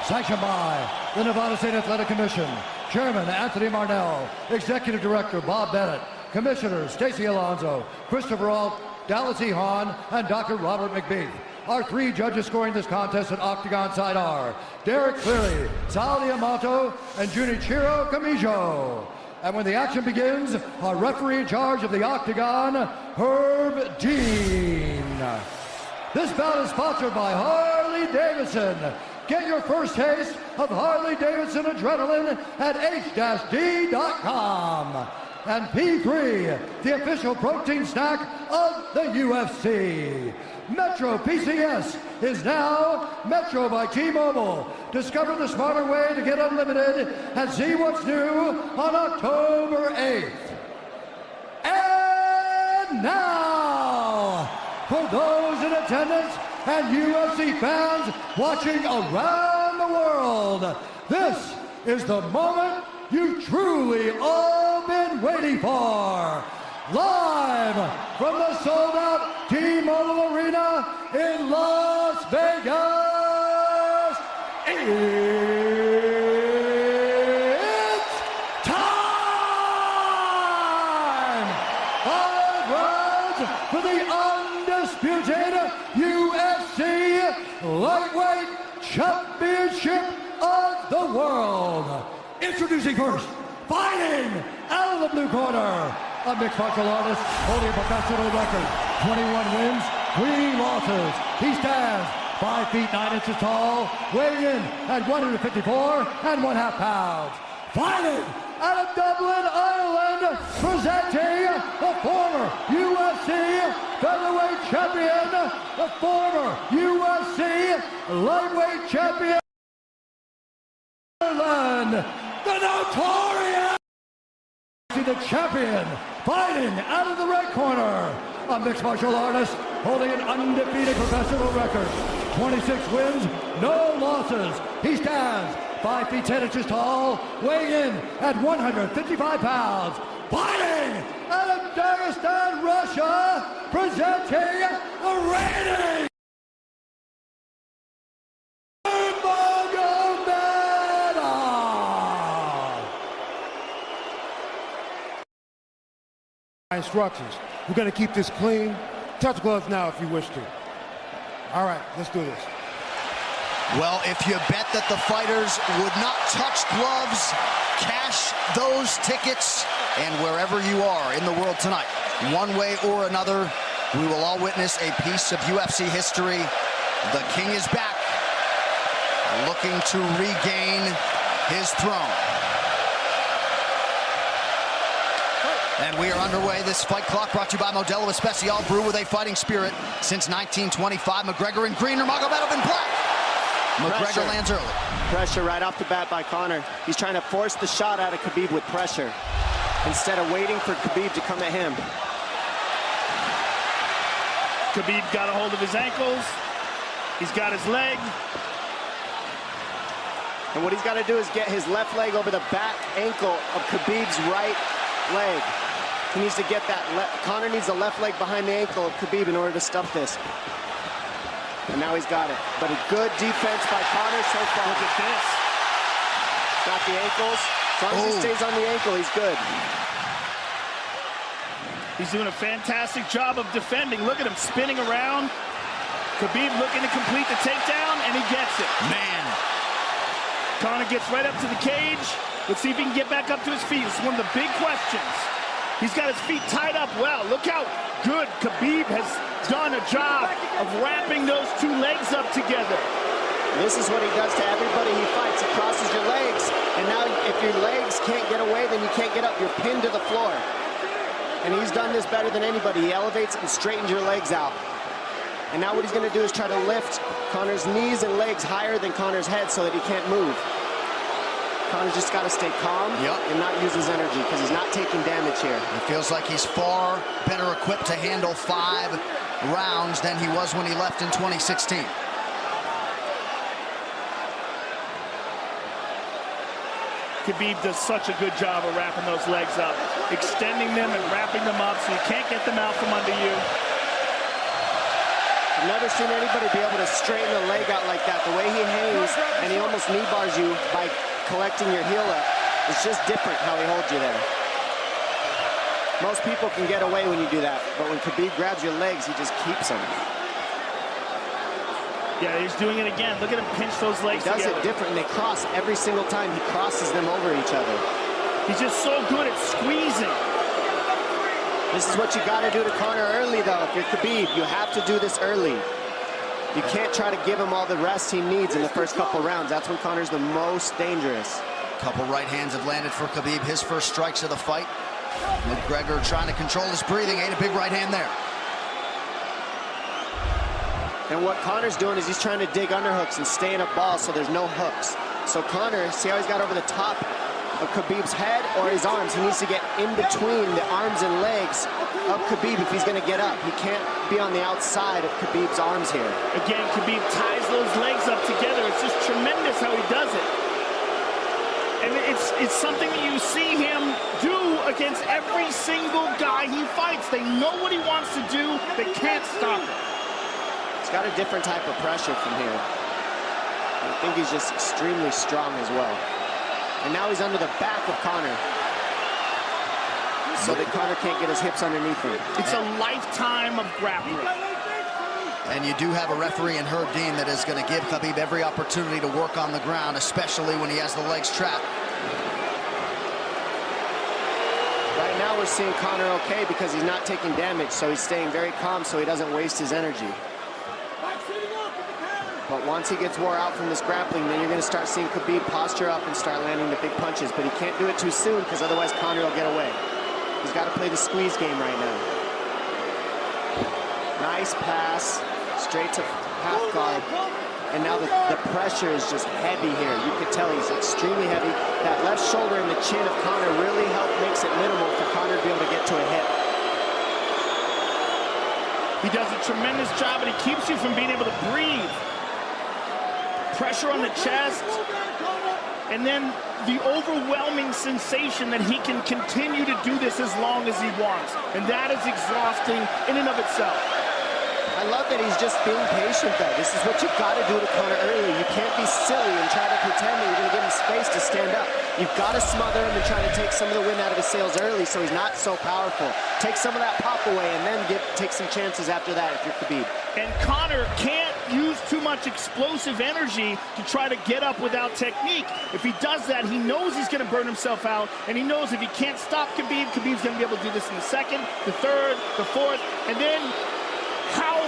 Sanctioned by the Nevada State Athletic Commission. Chairman Anthony Marnell. Executive Director Bob Bennett. Commissioners Stacy Alonso, Christopher Alt, Dallas E. Hahn, and Dr. Robert McBeath. Our three judges scoring this contest at Octagon side are Derek Cleary, Sal Diamato, and Junichiro Kamijo. And when the action begins, our referee in charge of the Octagon, Herb Dean. This bout is sponsored by Harley-Davidson. Get your first taste of Harley-Davidson adrenaline at h-d.com. And P3, the official protein snack of the UFC. Metro PCS is now Metro by T-Mobile. Discover the smarter way to get unlimited and see what's new on October 8th. And now, for those in attendance and UFC fans watching around the world, this is the moment you've truly all been waiting for. Live from the sold-out T-Mobile Arena in Las Vegas, it's time! 5 rounds for the undisputed UFC Lightweight Championship of the World. Introducing first, fighting out of the blue corner, a mixed martial artist holding a professional record, 21 wins, 3 losses. He stands 5 feet 9 inches tall, weighing in at 154.5 pounds. Fighting out of Dublin, Ireland, presenting the former UFC featherweight champion, the former UFC lightweight champion, Ireland, the notorious, the champion, fighting out of the red corner, a mixed martial artist holding an undefeated professional record, 26 wins, no losses. He stands 5 feet 10 inches tall, weighing in at 155 pounds. Fighting out of Dagestan, Russia, presenting the reigning instructions. We're going to keep this clean. Touch gloves now if you wish to. All right, let's do this. Well, if you bet that the fighters would not touch gloves, cash those tickets, and wherever you are in the world tonight, one way or another, we will all witness a piece of UFC history. The King is back, looking to regain his throne. And we are underway. This fight clock brought to you by Modelo Especial, brew with a fighting spirit since 1925. McGregor in green, Nurmagomedov in black. McGregor lands early. Pressure right off the bat by Conor. He's trying to force the shot out of Khabib with pressure instead of waiting for Khabib to come at him. Khabib got a hold of his ankles. He's got his leg. And what he's got to do is get his left leg over the back ankle of Khabib's right leg. He needs to get that. Conor needs the left leg behind the ankle of Khabib in order to stuff this. And now he's got it. But a good defense by Conor so far. Look at this. Got the ankles. As long as he stays on the ankle, he's good. He's doing a fantastic job of defending. Look at him spinning around. Khabib looking to complete the takedown, and he gets it. Man. Conor gets right up to the cage. Let's see if he can get back up to his feet. It's one of the big questions. He's got his feet tied up well. Look how good Khabib has done a job of wrapping those two legs up together. This is what he does to everybody he fights. He crosses your legs, and now if your legs can't get away, then you can't get up. You're pinned to the floor. And he's done this better than anybody. He elevates and straightens your legs out. And now what he's going to do is try to lift Conor's knees and legs higher than Conor's head so that he can't move. Conor's just got to stay calm and not use his energy because he's not taking damage here. It feels like he's far better equipped to handle 5 rounds than he was when he left in 2016. Khabib does such a good job of wrapping those legs up, extending them and wrapping them up so you can't get them out from under you. I've never seen anybody be able to straighten a leg out like that. The way he hangs, and he almost almost knee bars you by collecting your heel up. It's just different how he holds you there. Most people can get away when you do that, but when Khabib grabs your legs, he just keeps them. Yeah, he's doing it again. Look at him pinch those legs He does together. it different, and they cross every single time. He crosses them over each other. He's just so good at squeezing. This is what you got to do to Conor early, though. If you're Khabib, you have to do this early. You can't try to give him all the rest he needs in the first couple rounds. That's when Conor's the most dangerous. Couple right hands have landed for Khabib. His first strikes of the fight. McGregor trying to control his breathing. Ate a big right hand there. And what Conor's doing is he's trying to dig underhooks and stay in a ball so there's no hooks. So Conor, see how he's got over the top of Khabib's head or his arms? He needs to get in between the arms and legs of Khabib if he's going to get up. He can't be on the outside of Khabib's arms here. Again, Khabib ties those legs up together. It's just tremendous how he does it. And it's something that you see him do against every single guy he fights. They know what he wants to do. They can't stop it. He's got a different type of pressure from here. I think he's just extremely strong as well. And now he's under the back of Conor, so that Conor can't get his hips underneath him. It's a lifetime of grappling. And you do have a referee in Herb Dean that is going to give Khabib every opportunity to work on the ground, especially when he has the legs trapped. Right now we're seeing Conor okay because he's not taking damage, so he's staying very calm so he doesn't waste his energy. But once he gets wore out from this grappling, then you're going to start seeing Khabib posture up and start landing the big punches. But he can't do it too soon because otherwise Conor will get away. He's got to play the squeeze game right now. Nice pass, straight to half guard. And now the pressure is just heavy here. You can tell he's extremely heavy. That left shoulder and the chin of Conor really makes it minimal for Conor to be able to get to a hip. He does a tremendous job, and he keeps you from being able to breathe. Pressure on the chest, and then the overwhelming sensation that he can continue to do this as long as he wants. And that is exhausting in and of itself. I love that he's just being patient, though. This is what you've got to do to Conor early. You can't be silly and try to pretend that you're going to give him space to stand up. You've got to smother him and try to take some of the wind out of his sails early so he's not so powerful. Take some of that pop away and then take some chances after that if you're Khabib. And Conor can't use too much explosive energy to try to get up without technique. If he does that, he knows he's going to burn himself out, and he knows if he can't stop Khabib, Khabib's going to be able to do this in the second, the third, the fourth, and then how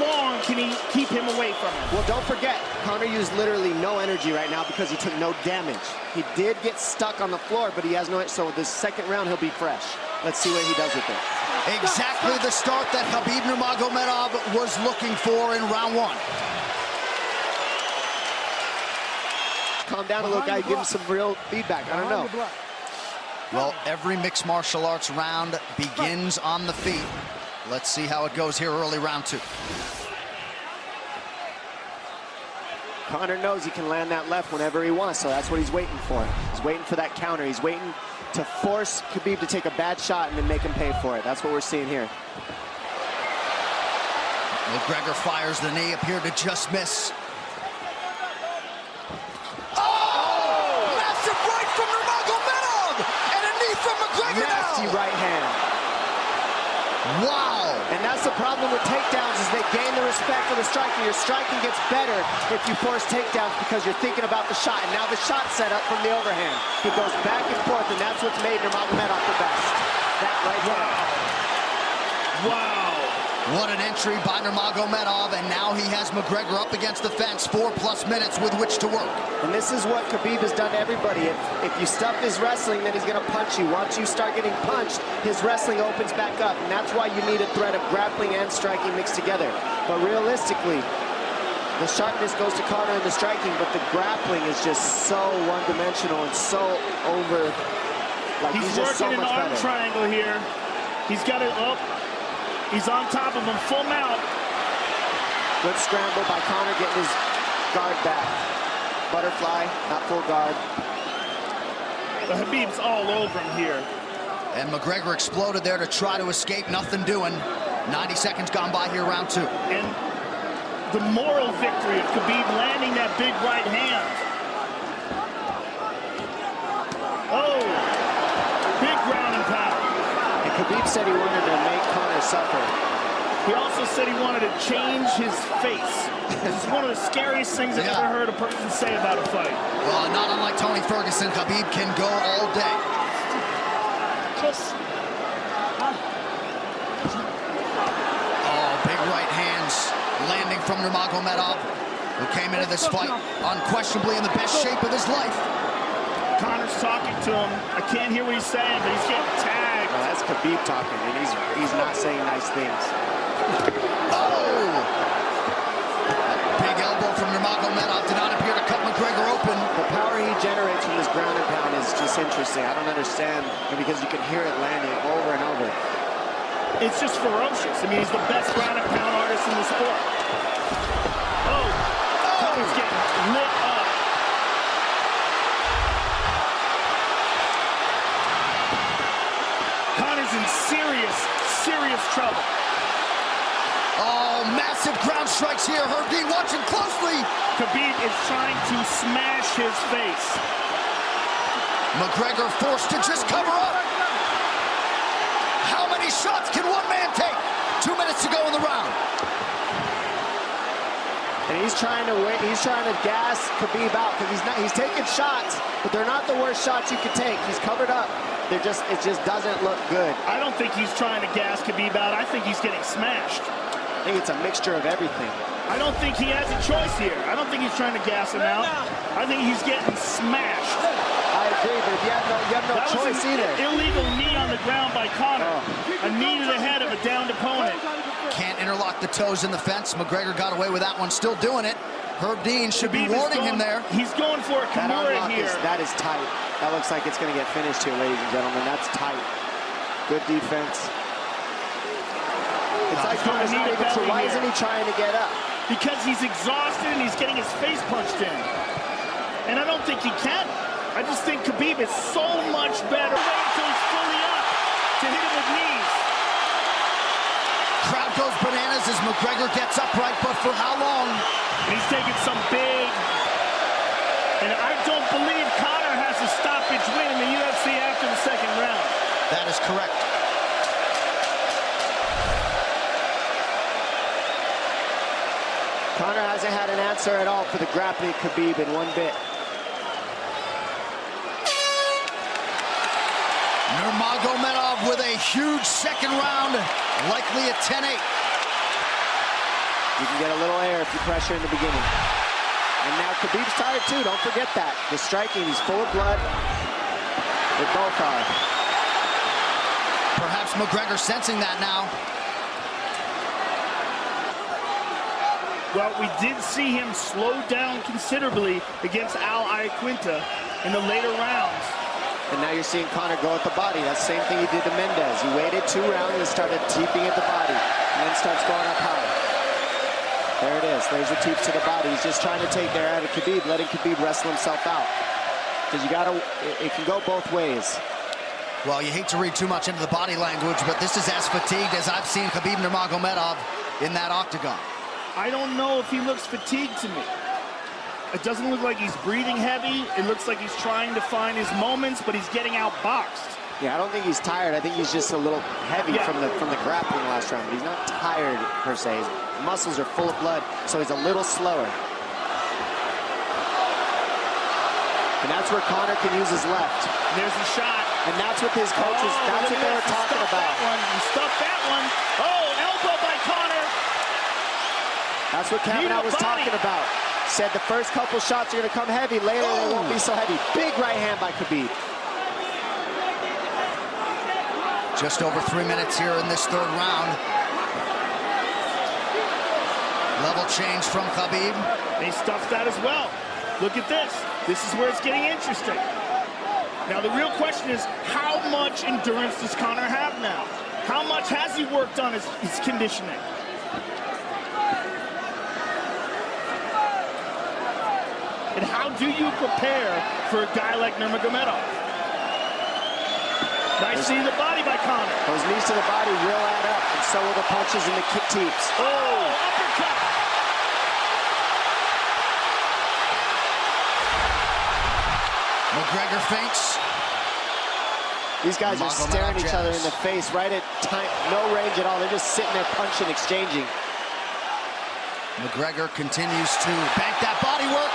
long can he keep him away from him? Well, don't forget, Conor used literally no energy right now because he took no damage. He did get stuck on the floor, but he has no, so this second round he'll be fresh. Let's see what he does with it. Exactly the start that Khabib Nurmagomedov was looking for in round one. Calm down a little guy, give him some real feedback. I don't know. Well, every mixed martial arts round begins on the feet. Let's see how it goes here early round two. Conor knows he can land that left whenever he wants, so that's what he's waiting for. He's waiting for that counter. He's waiting to force Khabib to take a bad shot and then make him pay for it. That's what we're seeing here. McGregor fires the knee, appeared to just miss. Massive right from Nurmagomedov! And a knee from McGregor Nasty now! right hand. Wow! And that's the problem with takedowns is they gain the respect of the striker. Your striking gets better if you force takedowns because you're thinking about the shot. And now the shot set up from the overhand. He goes back and forth, and that's what's made Nurmagomedov the best. That right there. Wow. What an entry by Nurmagomedov, and now he has McGregor up against the fence, 4+ minutes with which to work. And this is what Khabib has done to everybody. If you stuff his wrestling, then he's going to punch you. Once you start getting punched, his wrestling opens back up. And that's why you need a threat of grappling and striking mixed together. But realistically, the sharpness goes to Conor in the striking, but the grappling is just so one-dimensional and so over. Like He's just so working much an arm better. triangle here. He's got it up. He's on top of him, full mount. Good scramble by Conor, getting his guard back. Butterfly, not full guard. But Khabib's all over him here. And McGregor exploded there to try to escape, nothing doing. 90 seconds gone by here, round two. And the moral victory of Khabib landing that big right hand. said he wanted to make Conor suffer. He also said he wanted to change his face. This is one of the scariest things I've ever heard a person say about a fight. Well, not unlike Tony Ferguson, Khabib can go all day. Oh, big right hands landing from Nurmagomedov, who came into this fight unquestionably in the best shape of his life. Conor's talking to him. I can't hear what he's saying, but he's getting tagged. Well, that's Khabib talking, and he's not saying nice things. Oh! Big elbow from Nurmagomedov did not appear to cut McGregor open. The power he generates from this ground and pound is just interesting. I don't understand, because you can hear it landing over and over. It's just ferocious. I mean, he's the best ground and pound artist in the sport. Oh! Conor's getting lit up. Conor's in serious trouble. Oh, massive ground strikes here. Herb Dean watching closely. Khabib is trying to smash his face. McGregor forced to just cover up. How many shots can one man take? 2 minutes to go in the round. And he's trying to wait. He's trying to gas Khabib out, because he's taking shots, but they're not the worst shots you could take. He's covered up. It just doesn't look good. I don't think he's trying to gas Khabib out. I think he's getting smashed. I think it's a mixture of everything. I don't think he has a choice here. I don't think he's trying to gas him out. I think he's getting smashed. I agree, but you have no choice either. Illegal knee on the ground by Conor. A knee to the head of a downed opponent. Can't interlock the toes in the fence. McGregor got away with that one, still doing it. Herb Dean should be warning him there. He's going for a Kimura here. That is tight. That looks like it's going to get finished here, ladies and gentlemen. That's tight. Good defense. It's like Conor's not even sure. Why isn't he trying to get up? Because he's exhausted and he's getting his face punched in. And I don't think he can. I just think Khabib is so much better. Wait until he's fully up to hit him with knees. Crowd goes bananas as McGregor gets upright, but for how long? And he's taking some big... And I don't believe Conor has a stoppage win in the UFC after the second round. That is correct. Conor hasn't had an answer at all for the grappling Khabib in one bit. Nurmagomedov with a huge second round, likely at 10-8. You can get a little air if you pressure in the beginning. And now Khabib's tired too, don't forget that. The striking, he's full of blood. They both are. Perhaps McGregor sensing that now. Well, we did see him slow down considerably against Al Iaquinta in the later rounds. And now you're seeing Conor go at the body. That's the same thing he did to Mendez. He waited 2 rounds and started teeping at the body, and then starts going up high. There it is. There's the teeps to the body. He's just trying to take their out of Khabib, letting Khabib wrestle himself out. Because you gotta, it can go both ways. Well, you hate to read too much into the body language, but this is as fatigued as I've seen Khabib Nurmagomedov in that octagon. I don't know if he looks fatigued to me. It doesn't look like he's breathing heavy. It looks like he's trying to find his moments, but he's getting outboxed. Yeah, I don't think he's tired. I think he's just a little heavy from the grappling last round. But he's not tired per se. His muscles are full of blood, so he's a little slower. And that's where Conor can use his left. There's a shot. And that's what his coaches, that's what they were talking about. He stuffed that one. Oh, elbow by Conor. That's what Kavanaugh was talking about. Said the first couple shots are going to come heavy. Later, they won't be so heavy. Big right hand by Khabib. Just over 3 minutes here in this third round. Level change from Khabib. They stuffed that as well. Look at this. This is where it's getting interesting. Now, the real question is, how much endurance does Conor have now? How much has he worked on his conditioning? And how do you prepare for a guy like Nurmagomedov? Nice knee to the body by Conor. Those knees to the body will add up, and so will the punches and the kick teeps. Oh, uppercut. McGregor feints. These guys are staring each other in the face right at time, no range at all. They're just sitting there punching, exchanging. McGregor continues to bank that body work.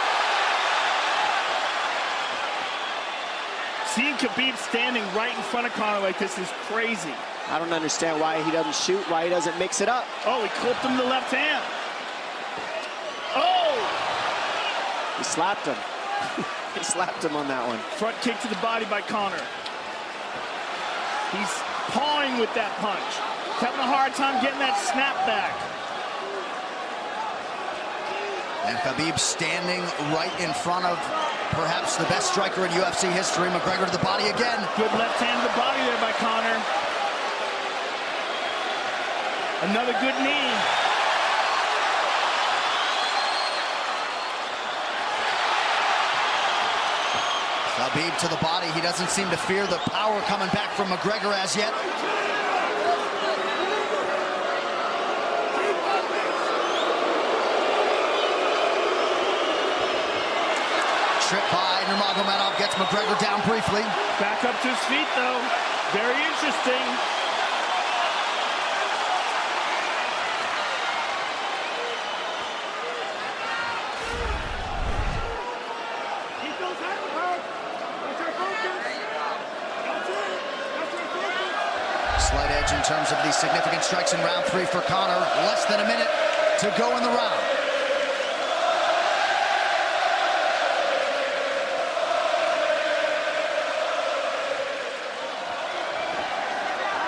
Seeing Khabib standing right in front of Conor like this is crazy. I don't understand why he doesn't shoot, why he doesn't mix it up. Oh, he clipped him the left hand. Oh! He slapped him. He slapped him on that one. Front kick to the body by Conor. He's pawing with that punch. He's having a hard time getting that snap back. And Khabib standing right in front of perhaps the best striker in UFC history. McGregor to the body again. Good left hand to the body there by Conor. Another good knee. Khabib to the body. He doesn't seem to fear the power coming back from McGregor as yet. Trip by Nurmagomedov, gets McGregor down briefly. Back up to his feet, though. Very interesting. Slight edge in terms of the significant strikes in round 3 for Conor. Less than a minute to go in the round.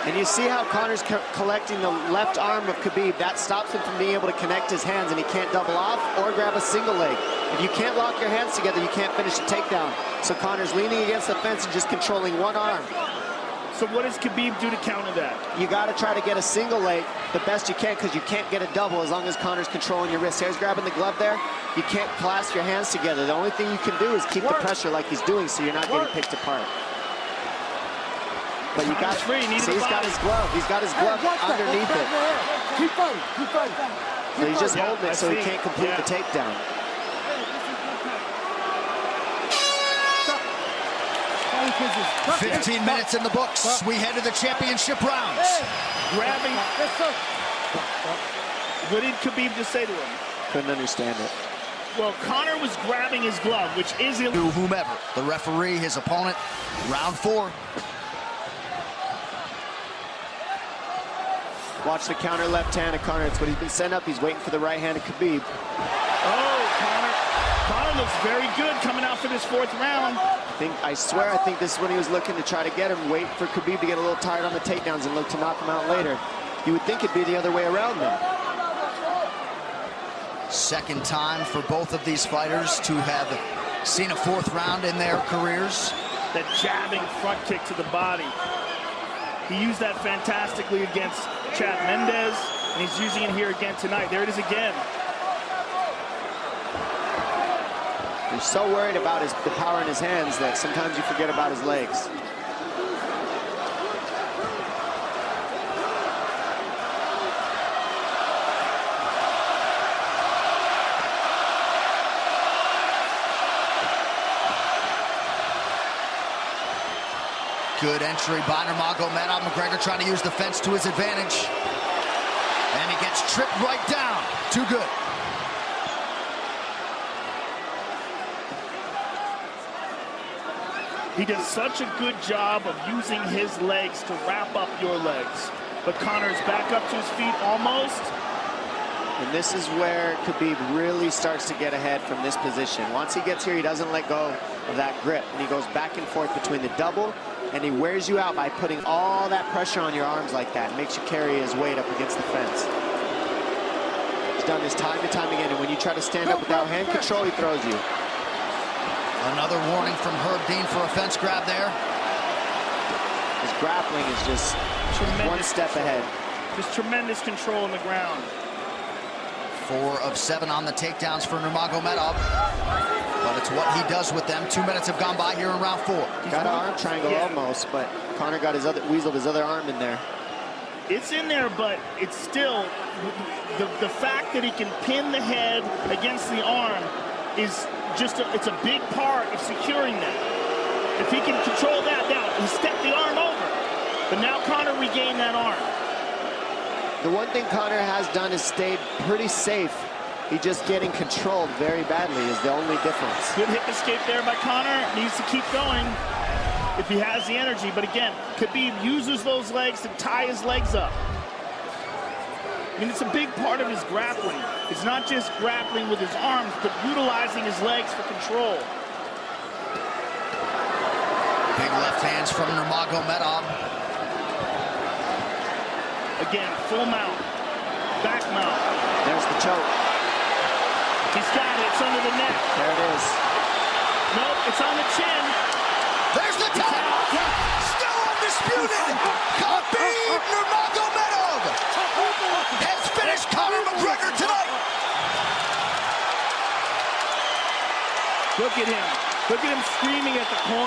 And you see how Conor's collecting the left arm of Khabib. That stops him from being able to connect his hands, and he can't double off or grab a single leg. If you can't lock your hands together, you can't finish the takedown. So Conor's leaning against the fence and just controlling one arm. So what does Khabib do to counter that? You got to try to get a single leg the best you can, because you can't get a double as long as Conor's controlling your wrist. He's grabbing the glove there. You can't clasp your hands together. The only thing you can do is keep the pressure like he's doing, so you're not getting picked apart. But you got free. See, he's got his glove. He's got his glove underneath it. Keep fighting. Keep fighting. So he's just holding it so he can't complete the takedown. Yeah. 15 minutes in the books. We head to the championship rounds. Grabbing. What did Khabib just say to him? Couldn't understand it. Well, Conor was grabbing his glove, which is illegal. To whomever. The referee, his opponent. Round 4. Watch the counter left hand of Conor. It's what he's been sent up. He's waiting for the right hand of Khabib. Oh, Conor looks very good coming out for this 4th round. I swear, I think this is when he was looking to try to get him, wait for Khabib to get a little tired on the takedowns and look to knock him out later. You would think it'd be the other way around, though. Second time for both of these fighters to have seen a 4th round in their careers. That jabbing front kick to the body. He used that fantastically against Chad Mendes, and he's using it here again tonight. There it is again. You're so worried about the power in his hands that sometimes you forget about his legs. Good entry by Nurmagomedov. McGregor trying to use the fence to his advantage. And he gets tripped right down. Too good. He does such a good job of using his legs to wrap up your legs. But Conor's back up to his feet almost. And this is where Khabib really starts to get ahead from this position. Once he gets here, he doesn't let go of that grip. And he goes back and forth between the double, and he wears you out by putting all that pressure on your arms like that. It makes you carry his weight up against the fence. He's done this time and time again, and when you try to stand up without hand control, he throws you. Another warning from Herb Dean for a fence grab there. His grappling is just one step ahead. Just tremendous control on the ground. 4 of 7 on the takedowns for Nurmagomedov. But it's what he does with them. 2 minutes have gone by here in round 4. Got an arm triangle almost, but Conor got weaseled his other arm in there. It's in there, but it's still the fact that he can pin the head against the arm is just it's a big part of securing that. If he can control that, now he stepped the arm over. But now Conor regained that arm. The one thing Conor has done is stayed pretty safe. He's just getting controlled very badly is the only difference. Good hip escape there by Conor. Needs to keep going if he has the energy. But again, Khabib uses those legs to tie his legs up. I mean, it's a big part of his grappling. It's not just grappling with his arms, but utilizing his legs for control. Big left hands from Nurmagomedov. Again, full mount, back mount. There's the choke. He's got it, it's under the neck. There it is. Nope, it's on the chin. There's the tap. Still undisputed. Khabib Nurmagomedov has finished Conor McGregor tonight. Look at him. Look at him screaming at the corner.